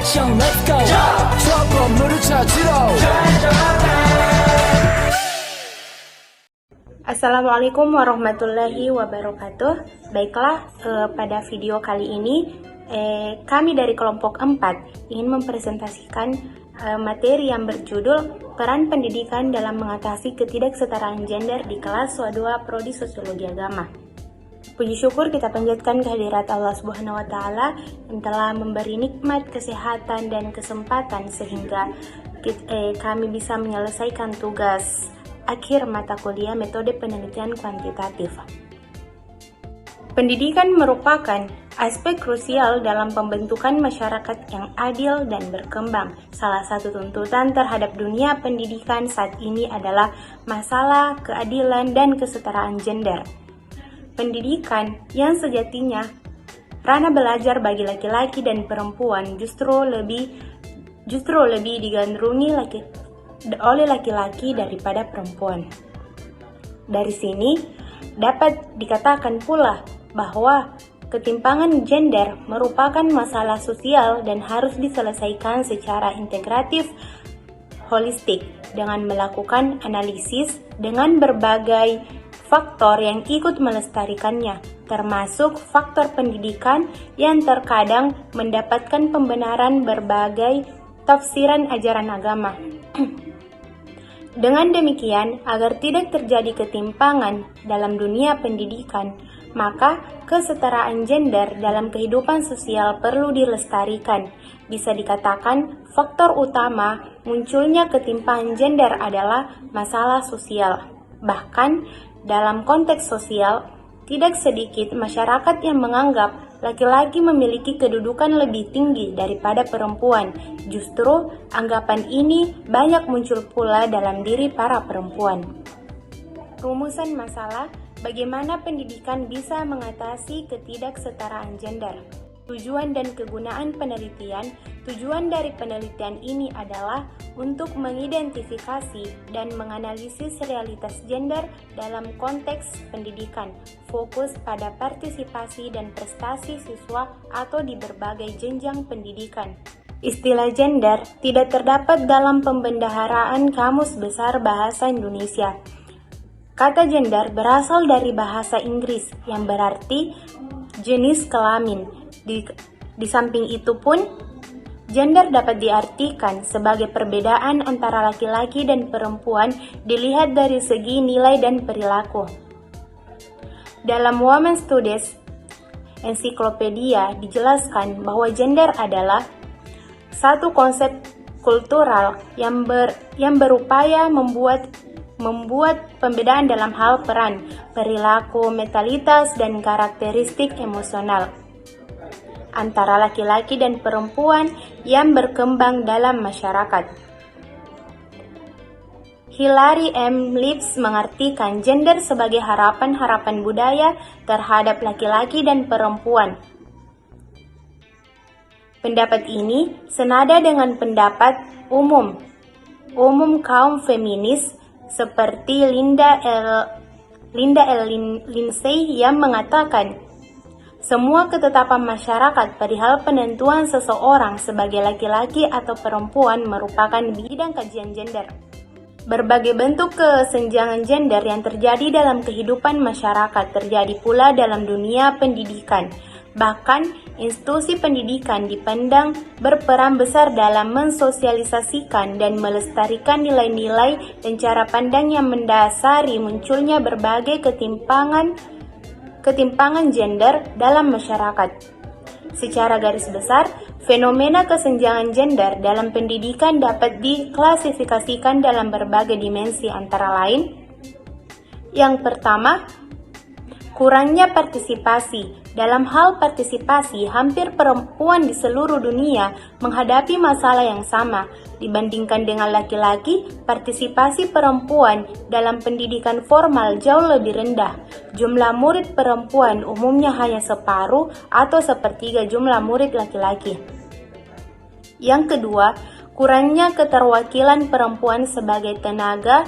action let's go 저 건물을 찾으러 Assalamualaikum warahmatullahi wabarakatuh. Baiklah, pada video kali ini kami dari kelompok 4 ingin mempresentasikan materi yang berjudul Peran Pendidikan dalam Mengatasi Ketidaksetaraan Gender di kelas SOA 2 Prodi Sosiologi Agama. Puji syukur kita panjatkan kehadirat Allah Subhanahu wa Ta'ala yang telah memberi nikmat, kesehatan, dan kesempatan sehingga kami bisa menyelesaikan tugas akhir mata kuliah metode penelitian kuantitatif. Pendidikan merupakan aspek krusial dalam pembentukan masyarakat yang adil dan berkembang. Salah satu tuntutan terhadap dunia pendidikan saat ini adalah masalah keadilan dan kesetaraan gender. Pendidikan yang sejatinya ranah belajar bagi laki-laki dan perempuan justru lebih digandrungi oleh laki-laki daripada perempuan. Dari sini dapat dikatakan pula bahwa ketimpangan gender merupakan masalah sosial dan harus diselesaikan secara integratif, holistik, dengan melakukan analisis dengan berbagai faktor yang ikut melestarikannya, termasuk faktor pendidikan yang terkadang mendapatkan pembenaran berbagai tafsiran ajaran agama. Dengan demikian, agar tidak terjadi ketimpangan dalam dunia pendidikan, maka kesetaraan gender dalam kehidupan sosial perlu dilestarikan. Bisa dikatakan, faktor utama munculnya ketimpangan gender adalah masalah sosial. Bahkan, dalam konteks sosial, tidak sedikit masyarakat yang menganggap laki-laki memiliki kedudukan lebih tinggi daripada perempuan. Justru, anggapan ini banyak muncul pula dalam diri para perempuan. Rumusan masalah, bagaimana pendidikan bisa mengatasi ketidaksetaraan gender. Tujuan dan kegunaan penelitian. Tujuan dari penelitian ini adalah untuk mengidentifikasi dan menganalisis realitas gender dalam konteks pendidikan, fokus pada partisipasi dan prestasi siswa atau di berbagai jenjang pendidikan. Istilah gender tidak terdapat dalam pembendaharaan Kamus Besar Bahasa Indonesia. Kata gender berasal dari bahasa Inggris yang berarti jenis kelamin. Di samping itu pun, gender dapat diartikan sebagai perbedaan antara laki-laki dan perempuan dilihat dari segi nilai dan perilaku. Dalam Women's Studies Ensiklopedia dijelaskan bahwa gender adalah satu konsep kultural yang berupaya membuat pembedaan dalam hal peran, perilaku, mentalitas, dan karakteristik emosional antara laki-laki dan perempuan yang berkembang dalam masyarakat. Hilary M. Lipps mengartikan gender sebagai harapan-harapan budaya terhadap laki-laki dan perempuan. Pendapat ini senada dengan pendapat umum kaum feminis seperti Linda L. Lindsay yang mengatakan semua ketetapan masyarakat perihal penentuan seseorang sebagai laki-laki atau perempuan merupakan bidang kajian gender. Berbagai bentuk kesenjangan gender yang terjadi dalam kehidupan masyarakat terjadi pula dalam dunia pendidikan. Bahkan, institusi pendidikan dipandang berperan besar dalam mensosialisasikan dan melestarikan nilai-nilai dan cara pandang yang mendasari munculnya berbagai ketimpangan gender dalam masyarakat. Secara garis besar, fenomena kesenjangan gender dalam pendidikan dapat diklasifikasikan dalam berbagai dimensi antara lain. Yang pertama, kurangnya partisipasi. Dalam hal partisipasi, hampir perempuan di seluruh dunia menghadapi masalah yang sama. Dibandingkan dengan laki-laki, partisipasi perempuan dalam pendidikan formal jauh lebih rendah. Jumlah murid perempuan umumnya hanya separuh atau sepertiga jumlah murid laki-laki. Yang kedua, kurangnya keterwakilan perempuan sebagai tenaga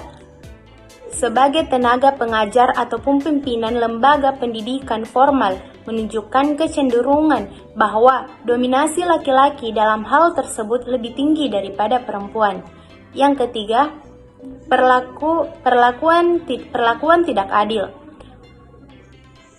sebagai tenaga pengajar ataupun pimpinan lembaga pendidikan formal menunjukkan kecenderungan bahwa dominasi laki-laki dalam hal tersebut lebih tinggi daripada perempuan. Yang ketiga, perlakuan tidak adil.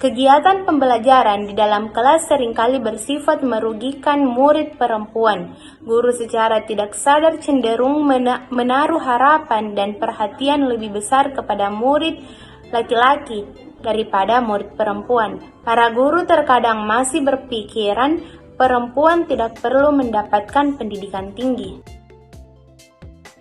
Kegiatan pembelajaran di dalam kelas seringkali bersifat merugikan murid perempuan. Guru secara tidak sadar cenderung menaruh harapan dan perhatian lebih besar kepada murid laki-laki daripada murid perempuan. Para guru terkadang masih berpikiran perempuan tidak perlu mendapatkan pendidikan tinggi.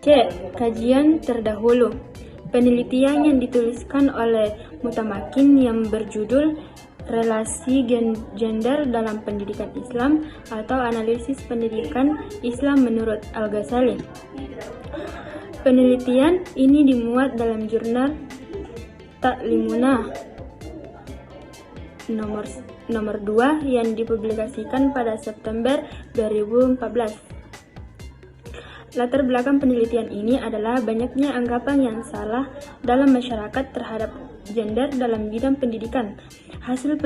C. Kajian terdahulu. Penelitian yang dituliskan oleh Mutamakin yang berjudul Relasi Gender dalam Pendidikan Islam atau Analisis Pendidikan Islam menurut Al-Ghazali. Penelitian ini dimuat dalam jurnal Ta'limuna nomor 2 yang dipublikasikan pada September 2014. Latar belakang penelitian ini adalah banyaknya anggapan yang salah dalam masyarakat terhadap gender dalam bidang pendidikan. Hasil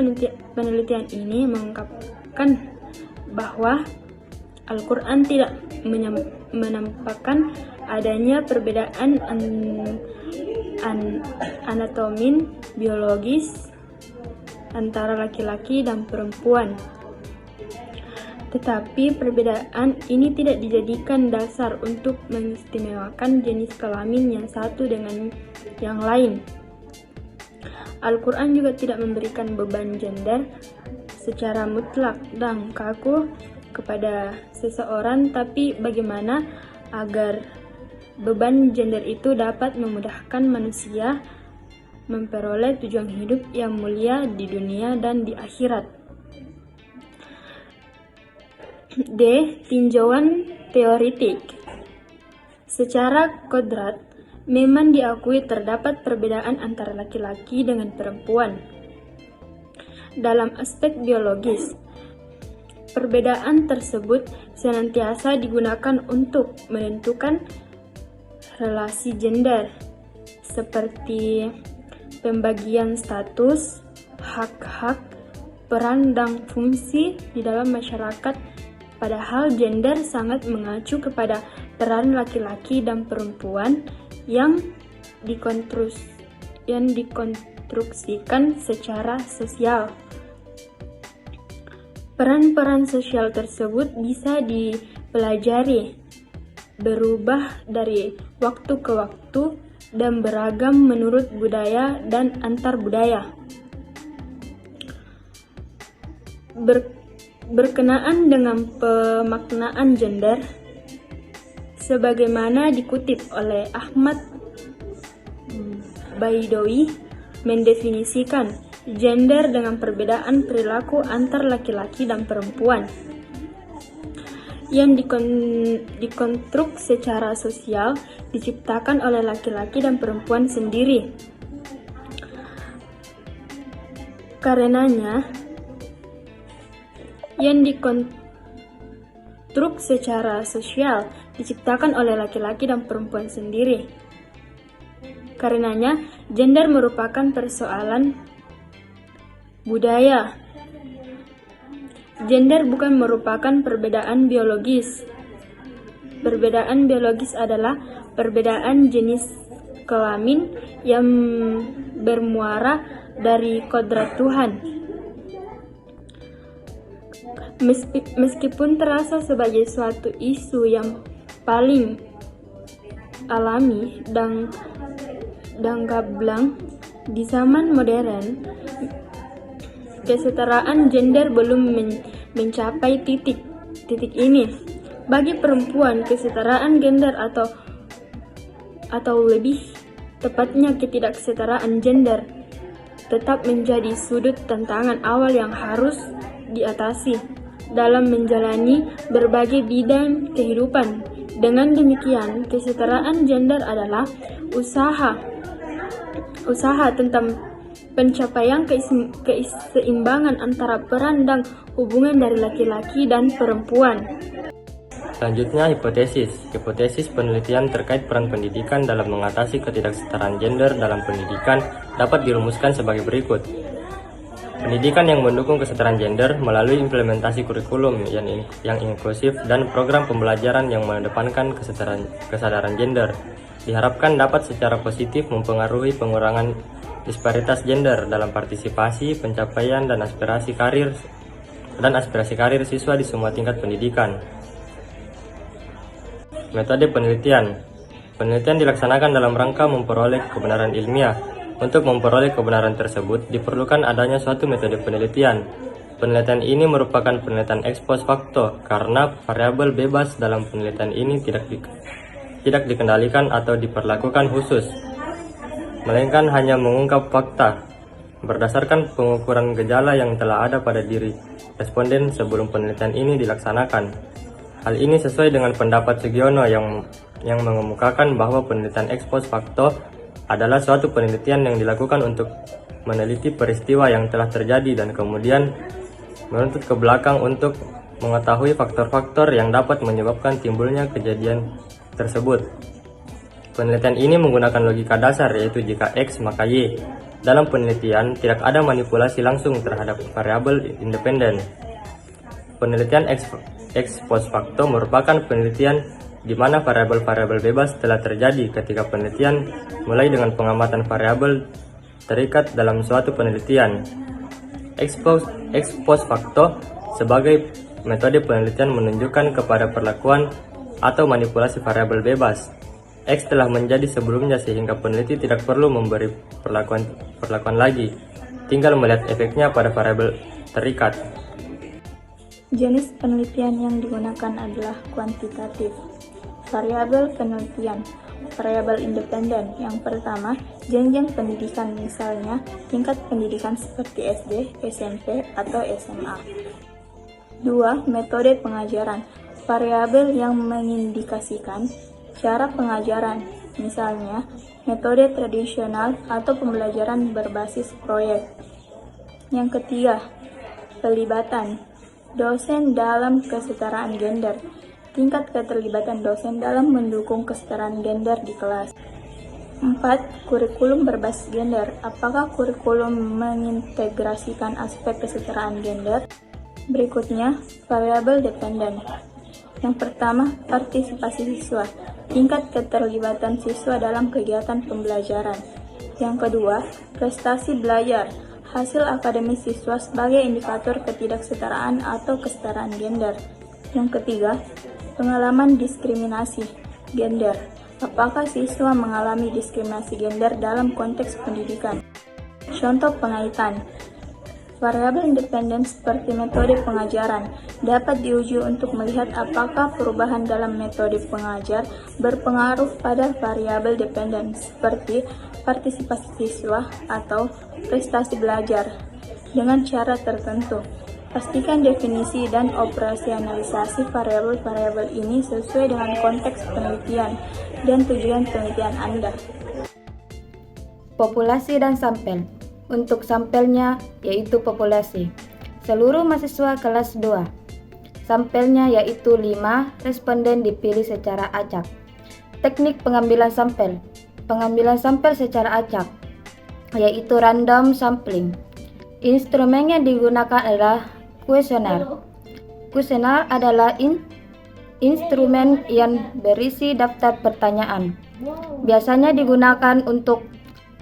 penelitian ini mengungkapkan bahwa Al-Quran tidak menampakkan adanya perbedaan anatomi biologis antara laki-laki dan perempuan. Tetapi perbedaan ini tidak dijadikan dasar untuk mengistimewakan jenis kelamin yang satu dengan yang lain. Al-Quran juga tidak memberikan beban gender secara mutlak dan kaku kepada seseorang, tapi bagaimana agar beban gender itu dapat memudahkan manusia memperoleh tujuan hidup yang mulia di dunia dan di akhirat. D. Tinjauan teoritik. Secara kodrat, memang diakui terdapat perbedaan antara laki-laki dengan perempuan. Dalam aspek biologis, perbedaan tersebut senantiasa digunakan untuk menentukan relasi gender, seperti pembagian status, hak-hak, peran dan fungsi di dalam masyarakat. Padahal gender sangat mengacu kepada peran laki-laki dan perempuan yang dikonstruksikan secara sosial. Peran-peran sosial tersebut bisa dipelajari, berubah dari waktu ke waktu, dan beragam menurut budaya dan antar budaya. Berkenaan dengan pemaknaan gender, sebagaimana dikutip oleh Ahmad Baidowi, mendefinisikan gender dengan perbedaan perilaku antar laki-laki dan perempuan yang dikonstruk secara sosial, diciptakan oleh laki-laki dan perempuan sendiri. Karenanya, yang dikonstruk secara sosial diciptakan oleh laki-laki dan perempuan sendiri. Karenanya, gender merupakan persoalan budaya. Gender bukan merupakan perbedaan biologis. Perbedaan biologis adalah perbedaan jenis kelamin yang bermuara dari kodrat Tuhan. Meskipun terasa sebagai suatu isu yang paling alami dan gamblang di zaman modern, kesetaraan gender belum mencapai titik ini. Bagi perempuan, kesetaraan gender atau lebih tepatnya ketidaksetaraan gender tetap menjadi sudut tantangan awal yang harus diatasi dalam menjalani berbagai bidang kehidupan. Dengan demikian, kesetaraan gender adalah usaha tentang pencapaian keseimbangan antara peran dan hubungan dari laki-laki dan perempuan. Selanjutnya, hipotesis. Hipotesis penelitian terkait peran pendidikan dalam mengatasi ketidaksetaraan gender dalam pendidikan dapat dirumuskan sebagai berikut. Pendidikan yang mendukung kesetaraan gender melalui implementasi kurikulum yang inklusif dan program pembelajaran yang mengedepankan kesadaran gender diharapkan dapat secara positif mempengaruhi pengurangan disparitas gender dalam partisipasi, pencapaian, dan aspirasi karir siswa di semua tingkat pendidikan. Metode penelitian. Penelitian dilaksanakan dalam rangka memperoleh kebenaran ilmiah. Untuk memperoleh kebenaran tersebut, diperlukan adanya suatu metode penelitian. Penelitian ini merupakan penelitian ex post facto karena variabel bebas dalam penelitian ini tidak dikendalikan atau diperlakukan khusus, melainkan hanya mengungkap fakta berdasarkan pengukuran gejala yang telah ada pada diri responden sebelum penelitian ini dilaksanakan. Hal ini sesuai dengan pendapat Sugiono yang mengemukakan bahwa penelitian ex post facto adalah suatu penelitian yang dilakukan untuk meneliti peristiwa yang telah terjadi dan kemudian menuntut ke belakang untuk mengetahui faktor-faktor yang dapat menyebabkan timbulnya kejadian tersebut. Penelitian ini menggunakan logika dasar, yaitu jika X maka Y. Dalam penelitian tidak ada manipulasi langsung terhadap variabel independen. Penelitian ex post facto merupakan penelitian di mana variabel-variabel bebas telah terjadi ketika penelitian mulai dengan pengamatan variabel terikat dalam suatu penelitian. Ex post facto sebagai metode penelitian menunjukkan kepada perlakuan atau manipulasi variabel bebas. X telah menjadi sebelumnya sehingga peneliti tidak perlu memberi perlakuan lagi, tinggal melihat efeknya pada variabel terikat. Jenis penelitian yang digunakan adalah kuantitatif. Variabel penelitian, variabel independen. Yang pertama, jenjang pendidikan, misalnya tingkat pendidikan seperti SD, SMP, atau SMA. 2. Metode pengajaran, variabel yang mengindikasikan cara pengajaran, misalnya metode tradisional atau pembelajaran berbasis proyek. Yang ketiga, pelibatan dosen dalam kesetaraan gender, tingkat keterlibatan dosen dalam mendukung kesetaraan gender di kelas. 4. Kurikulum berbasis gender, apakah kurikulum mengintegrasikan aspek kesetaraan gender? Berikutnya, variabel dependen. Yang pertama, partisipasi siswa, tingkat keterlibatan siswa dalam kegiatan pembelajaran. Yang kedua, prestasi belajar, hasil akademis siswa sebagai indikator ketidaksetaraan atau kesetaraan gender. Yang ketiga, pengalaman diskriminasi gender, apakah siswa mengalami diskriminasi gender dalam konteks pendidikan. Contoh pengaitan. Variabel independen seperti metode pengajaran dapat diuji untuk melihat apakah perubahan dalam metode pengajar berpengaruh pada variabel dependen seperti partisipasi siswa atau prestasi belajar dengan cara tertentu. Pastikan definisi dan operasionalisasi variabel-variabel ini sesuai dengan konteks penelitian dan tujuan penelitian Anda. Populasi dan sampel. Untuk sampelnya yaitu populasi, seluruh mahasiswa kelas 2. Sampelnya yaitu 5 responden dipilih secara acak. Teknik pengambilan sampel. Pengambilan sampel secara acak yaitu random sampling. Instrumen yang digunakan adalah kuesioner. Kuesioner adalah instrumen yang berisi daftar pertanyaan. Biasanya digunakan untuk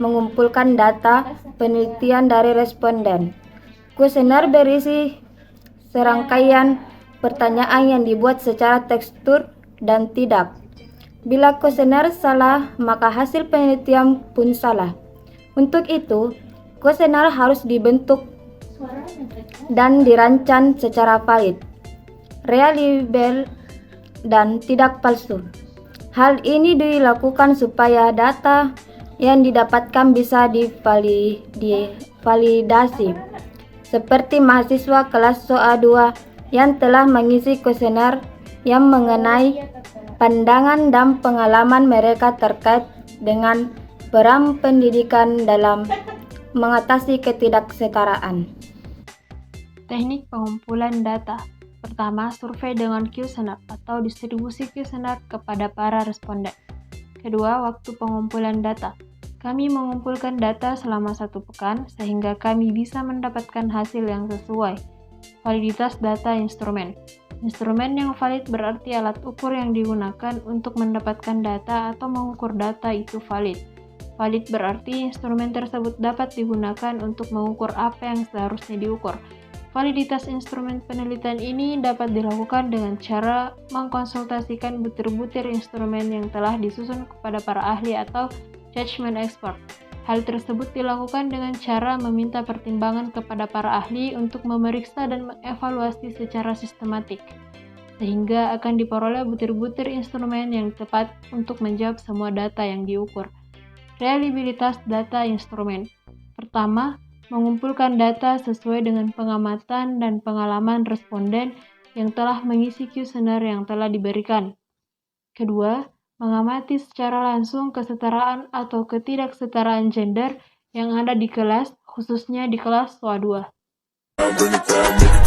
mengumpulkan data penelitian dari responden. Kuesioner berisi serangkaian pertanyaan yang dibuat secara tekstur dan tidak. Bila kuesioner salah, maka hasil penelitian pun salah. Untuk itu, kuesioner harus dibentuk dan dirancang secara valid, reliable, dan tidak palsu. Hal ini dilakukan supaya data yang didapatkan bisa divalidasi, seperti mahasiswa kelas SOA2 yang telah mengisi kuesioner yang mengenai pandangan dan pengalaman mereka terkait dengan peran pendidikan dalam mengatasi ketidaksetaraan. Teknik pengumpulan data. Pertama, survei dengan kuesioner atau distribusi kuesioner kepada para responden. Kedua, waktu pengumpulan data. Kami mengumpulkan data selama 1 pekan sehingga kami bisa mendapatkan hasil yang sesuai. Validitas data instrumen. Instrumen yang valid berarti alat ukur yang digunakan untuk mendapatkan data atau mengukur data itu valid. Valid berarti instrumen tersebut dapat digunakan untuk mengukur apa yang seharusnya diukur. Validitas instrumen penelitian ini dapat dilakukan dengan cara mengkonsultasikan butir-butir instrumen yang telah disusun kepada para ahli atau judgment expert. Hal tersebut dilakukan dengan cara meminta pertimbangan kepada para ahli untuk memeriksa dan mengevaluasi secara sistematik, sehingga akan diperoleh butir-butir instrumen yang tepat untuk menjawab semua data yang diukur. Reliabilitas data instrumen. Pertama, mengumpulkan data sesuai dengan pengamatan dan pengalaman responden yang telah mengisi kuesioner yang telah diberikan. Kedua, mengamati secara langsung kesetaraan atau ketidaksetaraan gender yang ada di kelas, khususnya di kelas SOA 2.